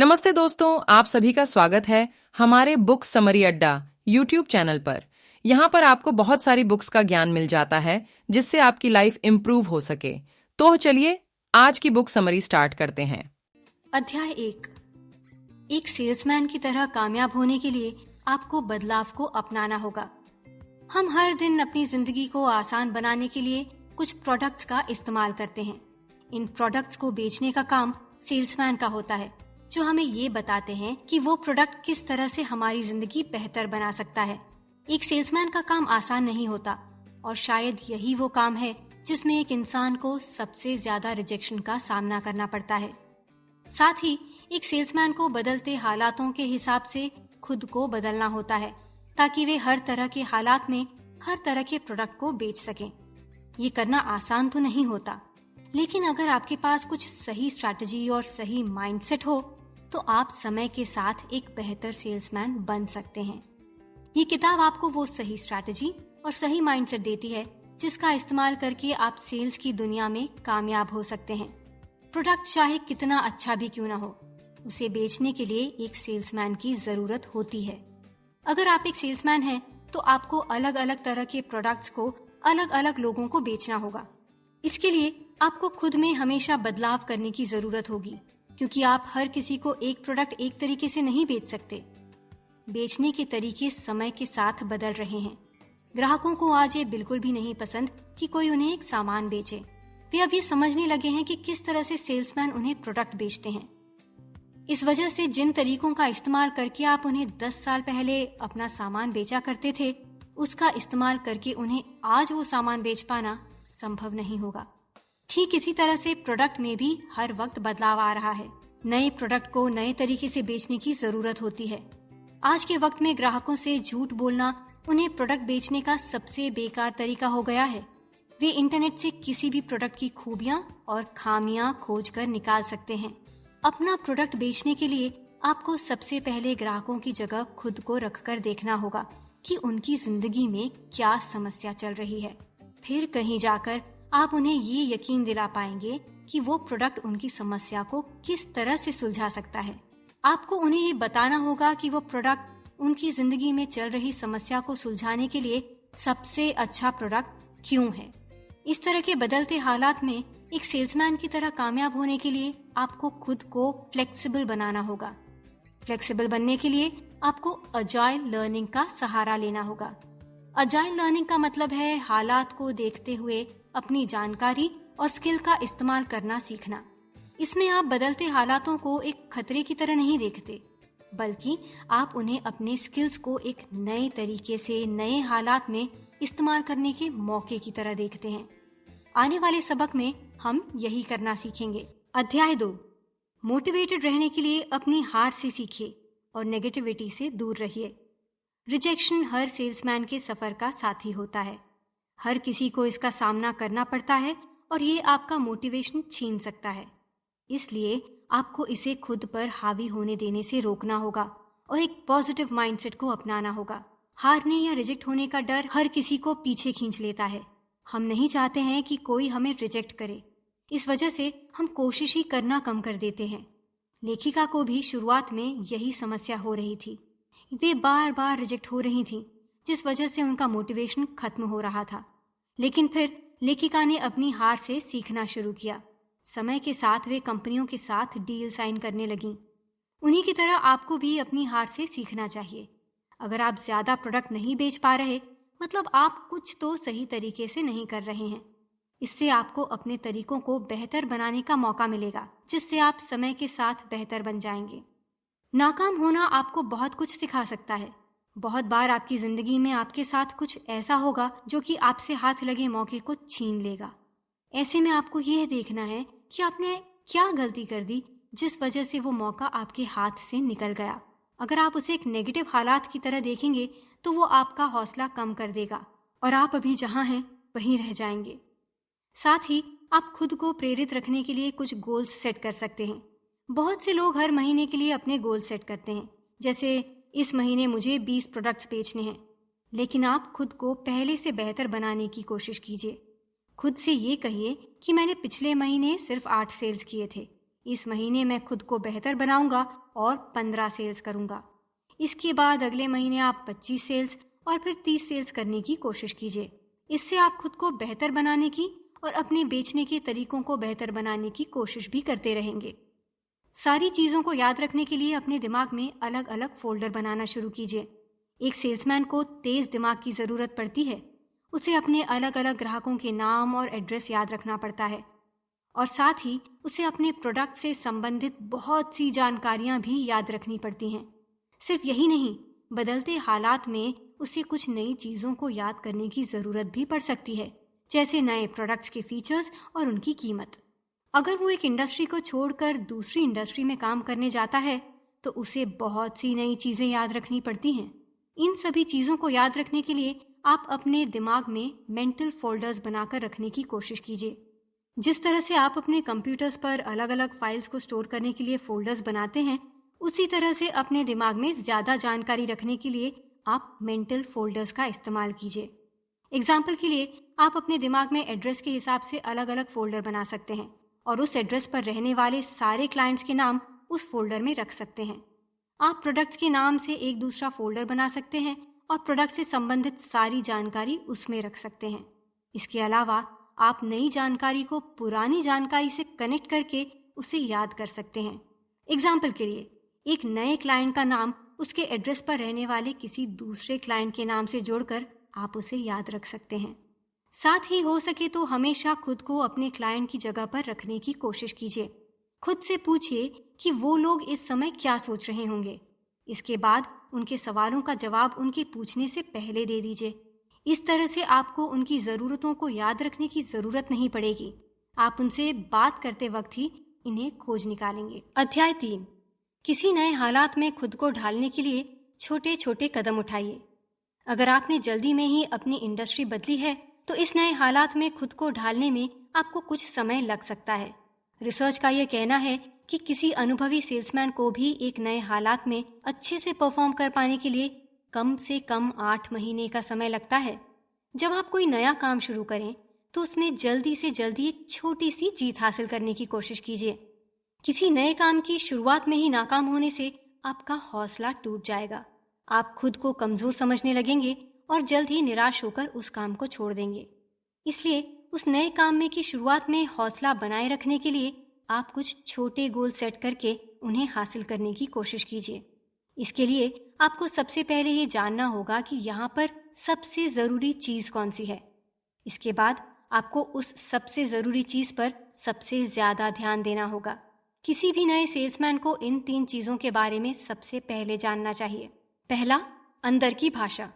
नमस्ते दोस्तों, आप सभी का स्वागत है हमारे बुक समरी अड्डा यूट्यूब चैनल पर। यहाँ पर आपको बहुत सारी बुक्स का ज्ञान मिल जाता है जिससे आपकी लाइफ इम्प्रूव हो सके। तो चलिए आज की बुक समरी स्टार्ट करते हैं। अध्याय 1। एक सेल्समैन की तरह कामयाब होने के लिए आपको बदलाव को अपनाना होगा। हम हर दिन अपनी जिंदगी को आसान बनाने के लिए कुछ प्रोडक्ट्स का इस्तेमाल करते हैं। इन प्रोडक्ट्स को बेचने का काम सेल्समैन का होता है, जो हमें ये बताते हैं कि वो प्रोडक्ट किस तरह से हमारी जिंदगी बेहतर बना सकता है। एक सेल्समैन का काम आसान नहीं होता और शायद यही वो काम है जिसमें एक इंसान को सबसे ज्यादा रिजेक्शन का सामना करना पड़ता है। साथ ही एक सेल्समैन को बदलते हालातों के हिसाब से खुद को बदलना होता है ताकि वे हर तरह के हालात में हर तरह के प्रोडक्ट को बेच सकें। ये करना आसान तो नहीं होता, लेकिन अगर आपके पास कुछ सही स्ट्रैटेजी और सही माइंडसेट हो तो आप समय के साथ एक बेहतर सेल्समैन बन सकते हैं। ये किताब आपको वो सही स्ट्रैटेजी और सही माइंडसेट देती है जिसका इस्तेमाल करके आप सेल्स की दुनिया में कामयाब हो सकते हैं। प्रोडक्ट चाहे कितना अच्छा भी क्यों ना हो, उसे बेचने के लिए एक सेल्समैन की जरूरत होती है। अगर आप एक सेल्समैन हैं, तो आपको अलग अलग तरह के प्रोडक्ट्स को अलग अलग लोगों को बेचना होगा। इसके लिए आपको खुद में हमेशा बदलाव करने की जरूरत होगी, क्योंकि आप हर किसी को एक प्रोडक्ट एक तरीके से नहीं बेच सकते। बेचने के तरीके समय के साथ बदल रहे हैं। ग्राहकों को आज ये बिल्कुल भी नहीं पसंद कि कोई उन्हें एक सामान बेचे। वे अब ये समझने लगे हैं कि किस तरह से सेल्समैन उन्हें प्रोडक्ट बेचते हैं। इस वजह से जिन तरीकों का इस्तेमाल करके आप उन्हें 10 साल पहले अपना सामान बेचा करते थे, उसका इस्तेमाल करके उन्हें आज वो सामान बेच पाना संभव नहीं होगा। ठीक इसी तरह से प्रोडक्ट में भी हर वक्त बदलाव आ रहा है। नए प्रोडक्ट को नए तरीके से बेचने की जरूरत होती है। आज के वक्त में ग्राहकों से झूठ बोलना उन्हें प्रोडक्ट बेचने का सबसे बेकार तरीका हो गया है। वे इंटरनेट से किसी भी प्रोडक्ट की खूबियां और खामियां खोज कर निकाल सकते हैं। अपना प्रोडक्ट बेचने के लिए आपको सबसे पहले ग्राहकों की जगह खुद को रखकर देखना होगा कि उनकी जिंदगी में क्या समस्या चल रही है। फिर कहीं जाकर आप उन्हें ये यकीन दिला पाएंगे कि वो प्रोडक्ट उनकी समस्या को किस तरह से सुलझा सकता है। आपको उन्हें ये बताना होगा कि वो प्रोडक्ट उनकी जिंदगी में चल रही समस्या को सुलझाने के लिए सबसे अच्छा प्रोडक्ट क्यों है। इस तरह के बदलते हालात में एक सेल्समैन की तरह कामयाब होने के लिए आपको खुद को फ्लेक्सिबल बनाना होगा। फ्लेक्सिबल बनने के लिए आपको अजाइल लर्निंग का सहारा लेना होगा। अजाइल लर्निंग का मतलब है हालात को देखते हुए अपनी जानकारी और स्किल का इस्तेमाल करना सीखना। इसमें आप बदलते हालातों को एक खतरे की तरह नहीं देखते, बल्कि आप उन्हें अपने स्किल्स को एक नए तरीके से नए हालात में इस्तेमाल करने के मौके की तरह देखते हैं। आने वाले सबक में हम यही करना सीखेंगे। अध्याय 2। मोटिवेटेड रहने के लिए अपनी हार से सीखिए और नेगेटिविटी से दूर रहिए। रिजेक्शन हर सेल्समैन के सफर का साथी होता है। हर किसी को इसका सामना करना पड़ता है और ये आपका मोटिवेशन छीन सकता है। इसलिए आपको इसे खुद पर हावी होने देने से रोकना होगा और एक पॉजिटिव माइंडसेट को अपनाना होगा। हारने या रिजेक्ट होने का डर हर किसी को पीछे खींच लेता है। हम नहीं चाहते हैं कि कोई हमें रिजेक्ट करे। इस वजह से हम कोशिश ही करना कम कर देते हैं। लेखिका को भी शुरुआत में यही समस्या हो रही थी। वे बार बार रिजेक्ट हो रही थीं, जिस वजह से उनका मोटिवेशन खत्म हो रहा था। लेकिन फिर लेखिका ने अपनी हार से सीखना शुरू किया। समय के साथ वे कंपनियों के साथ डील साइन करने लगीं। उन्हीं की तरह आपको भी अपनी हार से सीखना चाहिए। अगर आप ज्यादा प्रोडक्ट नहीं बेच पा रहे, मतलब आप कुछ तो सही तरीके से नहीं कर रहे हैं। इससे आपको अपने तरीकों को बेहतर बनाने का मौका मिलेगा, जिससे आप समय के साथ बेहतर बन जाएंगे। नाकाम होना आपको बहुत कुछ सिखा सकता है। बहुत बार आपकी जिंदगी में आपके साथ कुछ ऐसा होगा जो कि आपसे हाथ लगे मौके को छीन लेगा। ऐसे में आपको यह देखना है कि आपने क्या गलती कर दी जिस वजह से वो मौका आपके हाथ से निकल गया। अगर आप उसे एक नेगेटिव हालात की तरह देखेंगे तो वो आपका हौसला कम कर देगा और आप अभी जहां हैं वहीं रह जाएंगे। साथ ही आप खुद को प्रेरित रखने के लिए कुछ गोल्स सेट कर सकते हैं। बहुत से लोग हर महीने के लिए अपने गोल सेट करते हैं, जैसे इस महीने मुझे 20 प्रोडक्ट्स बेचने हैं। लेकिन आप खुद को पहले से बेहतर बनाने की कोशिश कीजिए। खुद से ये कहिए कि मैंने पिछले महीने सिर्फ 8 सेल्स किए थे, इस महीने मैं खुद को बेहतर बनाऊंगा और 15 सेल्स करूंगा। इसके बाद अगले महीने आप 25 सेल्स और फिर 30 सेल्स करने की कोशिश कीजिए। इससे आप खुद को बेहतर बनाने की और अपने बेचने के तरीकों को बेहतर बनाने की कोशिश भी करते रहेंगे। सारी चीजों को याद रखने के लिए अपने दिमाग में अलग अलग फोल्डर बनाना शुरू कीजिए। एक सेल्समैन को तेज दिमाग की जरूरत पड़ती है। उसे अपने अलग अलग ग्राहकों के नाम और एड्रेस याद रखना पड़ता है और साथ ही उसे अपने प्रोडक्ट से संबंधित बहुत सी जानकारियां भी याद रखनी पड़ती हैं। सिर्फ यही नहीं, बदलते हालात में उसे कुछ नई चीजों को याद करने की जरूरत भी पड़ सकती है, जैसे नए प्रोडक्ट्स के फीचर्स और उनकी कीमत। अगर वो एक इंडस्ट्री को छोड़कर दूसरी इंडस्ट्री में काम करने जाता है तो उसे बहुत सी नई चीजें याद रखनी पड़ती हैं। इन सभी चीजों को याद रखने के लिए आप अपने दिमाग में मेंटल फोल्डर्स बनाकर रखने की कोशिश कीजिए। जिस तरह से आप अपने कंप्यूटर्स पर अलग अलग फाइल्स को स्टोर करने के लिए फोल्डर्स बनाते हैं, उसी तरह से अपने दिमाग में ज्यादा जानकारी रखने के लिए आप मेंटल फोल्डर्स का इस्तेमाल कीजिए। एग्जाम्पल के लिए आप अपने दिमाग में एड्रेस के हिसाब से अलग अलग फोल्डर बना सकते हैं और उस एड्रेस पर रहने वाले सारे क्लाइंट्स के नाम उस फोल्डर में रख सकते हैं। आप प्रोडक्ट्स के नाम से एक दूसरा फोल्डर बना सकते हैं और प्रोडक्ट से संबंधित सारी जानकारी उसमें रख सकते हैं। इसके अलावा आप नई जानकारी को पुरानी जानकारी से कनेक्ट करके उसे याद कर सकते हैं। एग्जाम्पल के लिए, एक नए क्लाइंट का नाम उसके एड्रेस पर रहने वाले किसी दूसरे क्लाइंट के नाम से जोड़कर आप उसे याद रख सकते हैं। साथ ही हो सके तो हमेशा खुद को अपने क्लाइंट की जगह पर रखने की कोशिश कीजिए। खुद से पूछिए कि वो लोग इस समय क्या सोच रहे होंगे। इसके बाद उनके सवालों का जवाब उनके पूछने से पहले दे दीजिए। इस तरह से आपको उनकी जरूरतों को याद रखने की जरूरत नहीं पड़ेगी। आप उनसे बात करते वक्त ही इन्हें खोज निकालेंगे। अध्याय 3, किसी नए हालात में खुद को ढालने के लिए छोटे छोटे कदम उठाइए। अगर आपने जल्दी में ही अपनी इंडस्ट्री बदली है तो इस नए हालात में खुद को ढालने में आपको कुछ समय लग सकता है। रिसर्च का यह कहना है कि किसी अनुभवी सेल्समैन को भी एक नए हालात में अच्छे से परफॉर्म कर पाने के लिए कम से कम 8 महीने का समय लगता है। जब आप कोई नया काम शुरू करें तो उसमें जल्दी से जल्दी एक छोटी सी जीत हासिल करने की कोशिश कीजिए। किसी नए काम की शुरुआत में ही नाकाम होने से आपका हौसला टूट जाएगा। आप खुद को कमजोर समझने लगेंगे और जल्द ही निराश होकर उस काम को छोड़ देंगे। इसलिए उस नए काम में की शुरुआत में हौसला बनाए रखने के लिए आप कुछ छोटे गोल सेट करके उन्हें हासिल करने की कोशिश कीजिए। इसके लिए आपको सबसे पहले ये जानना होगा कि यहाँ पर सबसे जरूरी चीज कौन सी है। इसके बाद आपको उस सबसे जरूरी चीज पर सबसे ज्यादा ध्यान देना होगा। किसी भी नए सेल्समैन को इन 3 चीजों के बारे में सबसे पहले जानना चाहिए। पहला, अंदर की भाषा।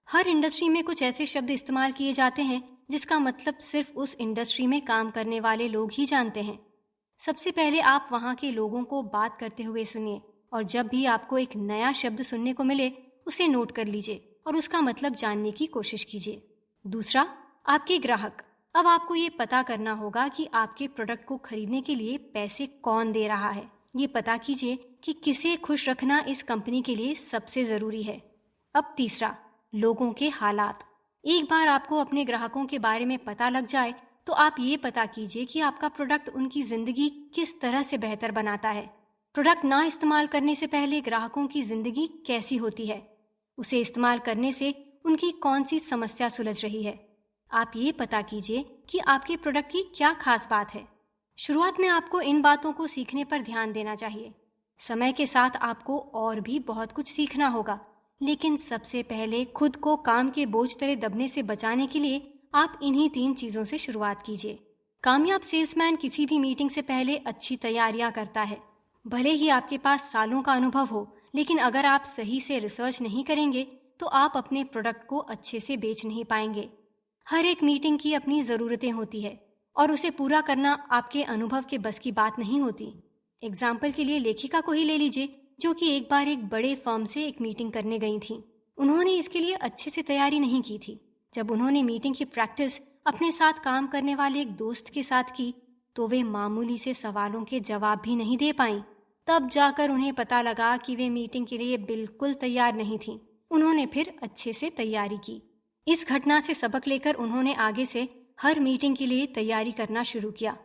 हर इंडस्ट्री में कुछ ऐसे शब्द इस्तेमाल किए जाते हैं जिसका मतलब सिर्फ उस इंडस्ट्री में काम करने वाले लोग ही जानते हैं। सबसे पहले आप वहाँ के लोगों को बात करते हुए सुनिए और जब भी आपको एक नया शब्द सुनने को मिले उसे नोट कर लीजिए और उसका मतलब जानने की कोशिश कीजिए। दूसरा, आपके ग्राहक। अब आपको ये पता करना होगा कि आपके प्रोडक्ट को खरीदने के लिए पैसे कौन दे रहा है। ये पता कीजिए कि किसे खुश रखना इस कंपनी के लिए सबसे जरूरी है। अब तीसरा, लोगों के हालात। एक बार आपको अपने ग्राहकों के बारे में पता लग जाए तो आप ये पता कीजिए कि आपका प्रोडक्ट उनकी जिंदगी किस तरह से बेहतर बनाता है। प्रोडक्ट ना इस्तेमाल करने से पहले ग्राहकों की जिंदगी कैसी होती है, उसे इस्तेमाल करने से उनकी कौन सी समस्या सुलझ रही है। आप ये पता कीजिए कि आपके प्रोडक्ट की क्या खास बात है। शुरुआत में आपको इन बातों को सीखने पर ध्यान देना चाहिए। समय के साथ आपको और भी बहुत कुछ सीखना होगा, लेकिन सबसे पहले खुद को काम के बोझ तले दबने से बचाने के लिए आप इन्हीं 3 चीजों से शुरुआत कीजिए। कामयाब सेल्समैन किसी भी मीटिंग से पहले अच्छी तैयारियां करता है। भले ही आपके पास सालों का अनुभव हो, लेकिन अगर आप सही से रिसर्च नहीं करेंगे तो आप अपने प्रोडक्ट को अच्छे से बेच नहीं पाएंगे। हर एक मीटिंग की अपनी जरूरतें होती है और उसे पूरा करना आपके अनुभव के बस की बात नहीं होती। एग्जाम्पल के लिए लेखिका को ही ले लीजिए, जो कि एक बार एक बड़े फर्म से एक मीटिंग करने गई थी। उन्होंने इसके लिए अच्छे से तैयारी नहीं की थी। जब उन्होंने मीटिंग की प्रैक्टिस अपने साथ काम करने वाले एक दोस्त के साथ की तो वे मामूली से सवालों के जवाब भी नहीं दे पाईं। तब जाकर उन्हें पता लगा कि वे मीटिंग के लिए बिल्कुल तैयार नहीं थीं। उन्होंने फिर अच्छे से तैयारी की। इस घटना से सबक लेकर उन्होंने आगे से हर मीटिंग के लिए तैयारी करना शुरू किया।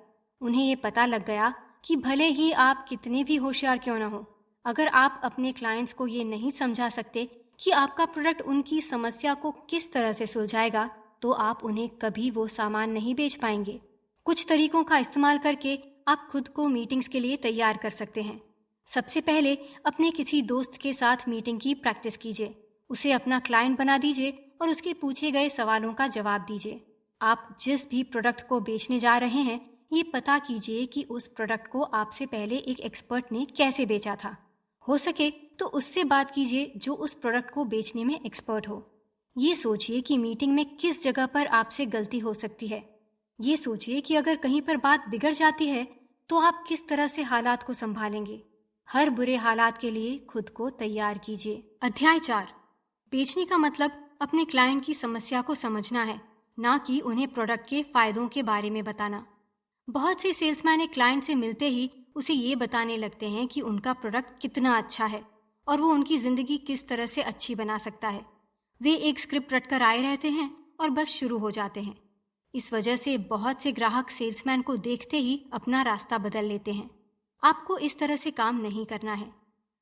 उन्हें ये पता लग गया कि भले ही आप कितने भी होशियार क्यों ना हो, अगर आप अपने क्लाइंट्स को ये नहीं समझा सकते कि आपका प्रोडक्ट उनकी समस्या को किस तरह से सुलझाएगा, तो आप उन्हें कभी वो सामान नहीं बेच पाएंगे। कुछ तरीकों का इस्तेमाल करके आप खुद को मीटिंग्स के लिए तैयार कर सकते हैं। सबसे पहले अपने किसी दोस्त के साथ मीटिंग की प्रैक्टिस कीजिए। उसे अपना क्लाइंट बना दीजिए और उसके पूछे गए सवालों का जवाब दीजिए। आप जिस भी प्रोडक्ट को बेचने जा रहे हैं, ये पता कीजिए कि उस प्रोडक्ट को आपसे पहले एक एक्सपर्ट ने कैसे बेचा था। हो सके तो उससे बात कीजिए जो उस प्रोडक्ट को बेचने में एक्सपर्ट हो। ये सोचिए कि मीटिंग में किस जगह पर आपसे गलती हो सकती है। ये सोचिए कि अगर कहीं पर बात बिगड़ जाती है तो आप किस तरह से हालात को संभालेंगे। हर बुरे हालात के लिए खुद को तैयार कीजिए। अध्याय 4। बेचने का मतलब अपने क्लाइंट की समस्या को समझना है, ना कि उन्हें प्रोडक्ट के फायदों के बारे में बताना। बहुत से सेल्समैन एक क्लाइंट से मिलते ही उसे ये बताने लगते हैं कि उनका प्रोडक्ट कितना अच्छा है और वो उनकी जिंदगी किस तरह से अच्छी बना सकता है। वे एक स्क्रिप्ट रटकर आए रहते हैं और बस शुरू हो जाते हैं। इस वजह से बहुत से ग्राहक सेल्समैन को देखते ही अपना रास्ता बदल लेते हैं। आपको इस तरह से काम नहीं करना है।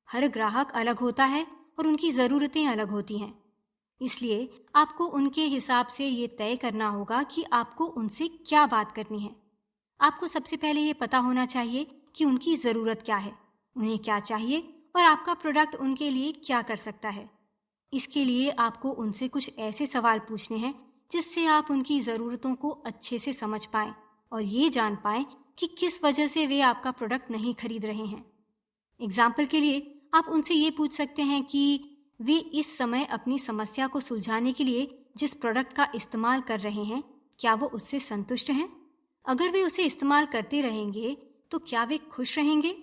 हर ग्राहक अलग होता है और उनकी ज़रूरतें अलग होती हैं। इसलिए आपको उनके हिसाब से ये तय करना होगा कि आपको उनसे क्या बात करनी है। आपको सबसे पहले ये पता होना चाहिए कि उनकी ज़रूरत क्या है, उन्हें क्या चाहिए और आपका प्रोडक्ट उनके लिए क्या कर सकता है। इसके लिए आपको उनसे कुछ ऐसे सवाल पूछने हैं जिससे आप उनकी ज़रूरतों को अच्छे से समझ पाएं और ये जान पाएं कि किस वजह से वे आपका प्रोडक्ट नहीं खरीद रहे हैं। एग्जाम्पल के लिए आप उनसे ये पूछ सकते हैं कि वे इस समय अपनी समस्या को सुलझाने के लिए जिस प्रोडक्ट का इस्तेमाल कर रहे हैं, क्या वो उससे संतुष्ट हैं? अगर वे उसे इस्तेमाल करते रहेंगे तो क्या वे खुश रहेंगे?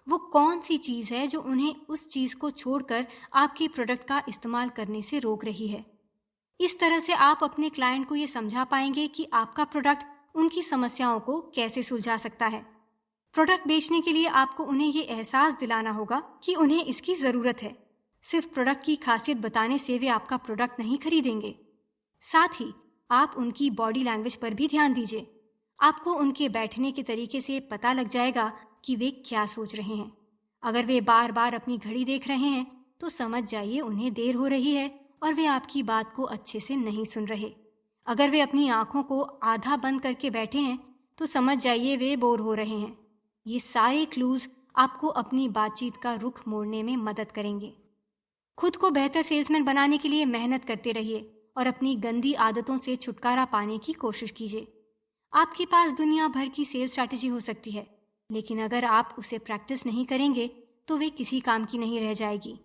वो कौन सी चीज़ है जो उन्हें उस चीज़ को छोड़कर आपके प्रोडक्ट का इस्तेमाल करने से रोक रही है? इस तरह से आप अपने क्लाइंट को ये समझा पाएंगे कि आपका प्रोडक्ट उनकी समस्याओं को कैसे सुलझा सकता है। प्रोडक्ट बेचने के लिए आपको उन्हें ये एहसास दिलाना होगा कि उन्हें इसकी ज़रूरत है। सिर्फ प्रोडक्ट की खासियत बताने से वे आपका प्रोडक्ट नहीं खरीदेंगे। साथ ही आप उनकी बॉडी लैंग्वेज पर भी ध्यान दीजिए। आपको उनके बैठने के तरीके से पता लग जाएगा कि वे क्या सोच रहे हैं। अगर वे बार बार अपनी घड़ी देख रहे हैं तो समझ जाइए उन्हें देर हो रही है और वे आपकी बात को अच्छे से नहीं सुन रहे। अगर वे अपनी आंखों को आधा बंद करके बैठे हैं तो समझ जाइए वे बोर हो रहे हैं। ये सारे क्लूज आपको अपनी बातचीत का रुख मोड़ने में मदद करेंगे। खुद को बेहतर सेल्समैन बनाने के लिए मेहनत करते रहिए और अपनी गंदी आदतों से छुटकारा पाने की कोशिश कीजिए। आपके पास दुनिया भर की सेल्स स्ट्रैटेजी हो सकती है, लेकिन अगर आप उसे प्रैक्टिस नहीं करेंगे तो वे किसी काम की नहीं रह जाएगी।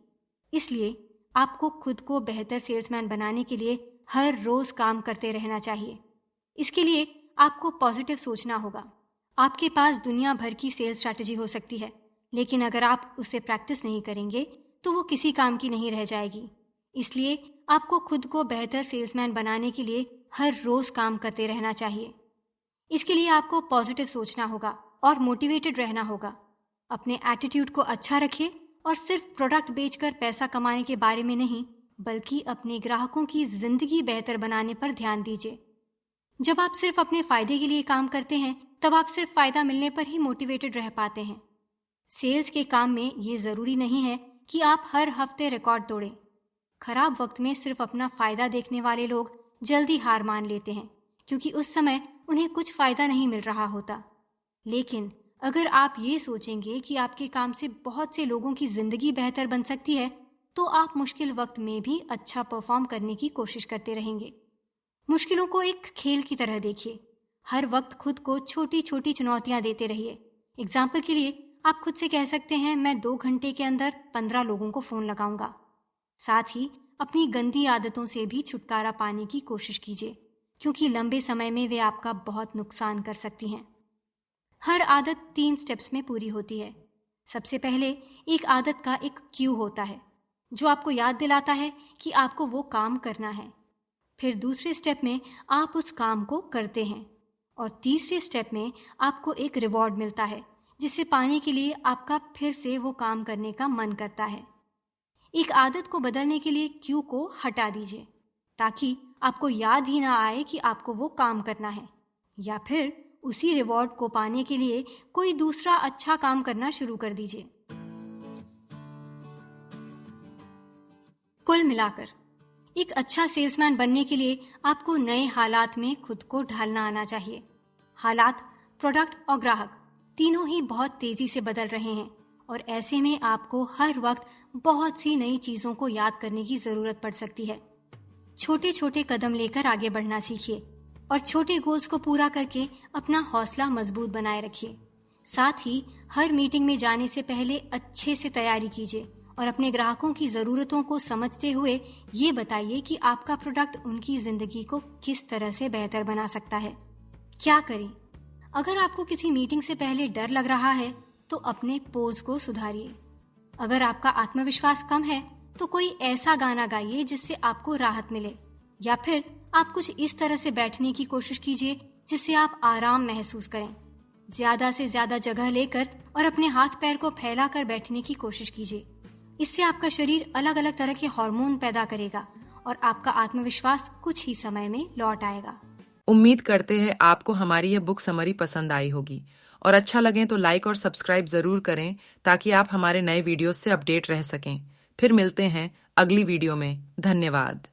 इसलिए आपको खुद को बेहतर सेल्समैन बनाने के लिए हर रोज काम करते रहना चाहिए। इसके लिए आपको पॉजिटिव सोचना होगा। आपके पास दुनिया भर की सेल्स स्ट्रैटेजी हो सकती है, लेकिन अगर आप उसे प्रैक्टिस नहीं करेंगे तो वो किसी काम की नहीं रह जाएगी। इसलिए आपको खुद को बेहतर सेल्समैन बनाने के लिए हर रोज काम करते रहना चाहिए। इसके लिए आपको पॉजिटिव सोचना होगा और मोटिवेटेड रहना होगा। अपने एटीट्यूड को अच्छा रखिए और सिर्फ प्रोडक्ट बेचकर पैसा कमाने के बारे में नहीं, बल्कि अपने ग्राहकों की जिंदगी बेहतर बनाने पर ध्यान दीजिए। जब आप सिर्फ अपने फायदे के लिए काम करते हैं, तब आप सिर्फ फायदा मिलने पर ही मोटिवेटेड रह पाते हैं। सेल्स के काम में ये जरूरी नहीं है कि आप हर हफ्ते रिकॉर्ड तोड़ें। खराब वक्त में सिर्फ अपना फायदा देखने वाले लोग जल्दी हार मान लेते हैं, क्योंकि उस समय उन्हें कुछ फायदा नहीं मिल रहा होता। लेकिन अगर आप ये सोचेंगे कि आपके काम से बहुत से लोगों की जिंदगी बेहतर बन सकती है, तो आप मुश्किल वक्त में भी अच्छा परफॉर्म करने की कोशिश करते रहेंगे। मुश्किलों को एक खेल की तरह देखिए। हर वक्त खुद को छोटी छोटी चुनौतियां देते रहिए। एग्जाम्पल के लिए आप खुद से कह सकते हैं, मैं 2 घंटे के अंदर 15 लोगों को फोन लगाऊंगा। साथ ही अपनी गंदी आदतों से भी छुटकारा पाने की कोशिश कीजिए, क्योंकि लंबे समय में वे आपका बहुत नुकसान कर सकती हैं। हर आदत 3 स्टेप्स में पूरी होती है। सबसे पहले एक आदत का एक क्यू होता है जो आपको याद दिलाता है कि आपको वो काम करना है। फिर दूसरे स्टेप में आप उस काम को करते हैं और तीसरे स्टेप में आपको एक रिवॉर्ड मिलता है जिसे पाने के लिए आपका फिर से वो काम करने का मन करता है। एक आदत को बदलने के लिए क्यू को हटा दीजिए ताकि आपको याद ही ना आए कि आपको वो काम करना है, या फिर उसी रिवॉर्ड को पाने के लिए कोई दूसरा अच्छा काम करना शुरू कर दीजिए। कुल मिलाकर एक अच्छा सेल्समैन बनने के लिए आपको नए हालात में खुद को ढालना आना चाहिए। हालात, प्रोडक्ट और ग्राहक तीनों ही बहुत तेजी से बदल रहे हैं और ऐसे में आपको हर वक्त बहुत सी नई चीजों को याद करने की जरूरत पड़ सकती है। छोटे छोटे कदम लेकर आगे बढ़ना सीखिए और छोटे गोल्स को पूरा करके अपना हौसला मजबूत बनाए रखिए। साथ ही हर मीटिंग में जाने से पहले अच्छे से तैयारी कीजिए और अपने ग्राहकों की जरूरतों को समझते हुए ये बताइए कि आपका प्रोडक्ट उनकी जिंदगी को किस तरह से बेहतर बना सकता है। क्या करें? अगर आपको किसी मीटिंग से पहले डर लग रहा है तो अपने पोज को सुधारिए। अगर आपका आत्मविश्वास कम है तो कोई ऐसा गाना गाइए जिससे आपको राहत मिले, या फिर आप कुछ इस तरह से बैठने की कोशिश कीजिए जिससे आप आराम महसूस करें। ज्यादा से ज्यादा जगह लेकर और अपने हाथ पैर को फैलाकर बैठने की कोशिश कीजिए। इससे आपका शरीर अलग अलग तरह के हार्मोन पैदा करेगा और आपका आत्मविश्वास कुछ ही समय में लौट आएगा। उम्मीद करते हैं आपको हमारी यह बुक समरी पसंद आई होगी और अच्छा लगे तो लाइक और सब्सक्राइब जरूर करें ताकि आप हमारे नए वीडियोस से अपडेट रह सकें। फिर मिलते हैं अगली वीडियो में। धन्यवाद।